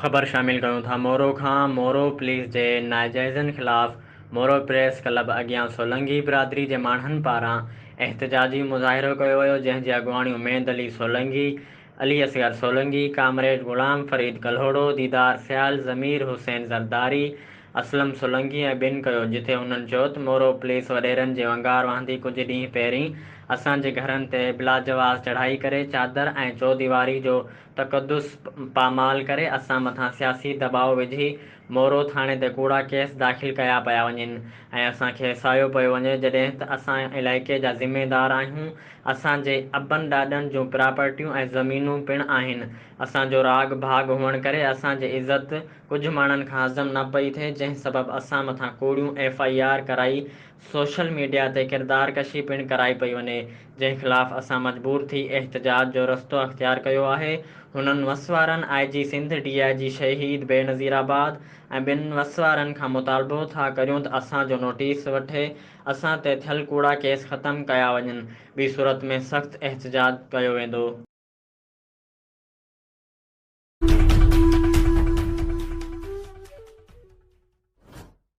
ख़बर शामिल करूं था मोरो खां। मोरो पुलिस जे नाजाइज़नि ख़िलाफ़ मोरो प्रेस क्लब अॻियां सोलंगी बिरादरी जे माण्हुनि पारां एहतजाजी मुज़ाहिरो कयो वियो, जंहिंजी अॻुवाणी उमेद अली सोलंगी, अली असगर सोलंगी, कामरेड ग़ुलाम फरीद कल्होड़ो, दीदार सियाल, ज़मीर हुसैन ज़रदारी, असलम सोलंगी ऐं ॿिनि कयो, जिथे हुननि चयो त मोरो पुलिस वॾेरनि जे वंगार वांदी कुझु ॾींहं पहिरीं असांजे घरनि ते बिलाजवाज़ चढ़ाई करे चादर ऐं चौदीवारी जो तक़दुस पामाल करे असां मथां सियासी दबाव विझी मोरो थाणे ते कूड़ा केस दाख़िल कया पिया वञनि ऐं असांखे सायो पियो वञे, जॾहिं त असां इलाइक़े जा ज़िमेदार आहियूं। असांजे अबनि ॾाॾनि जूं प्रॉपर्टियूं ऐं ज़मीनूं पिणु आहिनि। असांजो राग भाग हुअण करे असांजी इज़त कुझु माण्हुनि खां हज़म न पई थिए, जंहिं सबबु असां मथां कूड़ियूं FIR कराई, सोशल मीडिया ते किरदार कशी पिणु कराई पई वञे, जंहिं ख़िलाफ़ असां मजबूर थी एहतजाज जो रस्तो अख़्तियार कयो आहे। हुननि वसवारनि IG सिंध, DIG शहीद बेनज़ीराबाद ऐं ॿिनि वसवारनि खां मुतालबो था करियूं त असांजो नोटिस वठे असां ते थियल कूड़ा केस ख़तमु कया वञनि, ॿी सूरत में सख़्तु एहतजाज कयो वेंदो।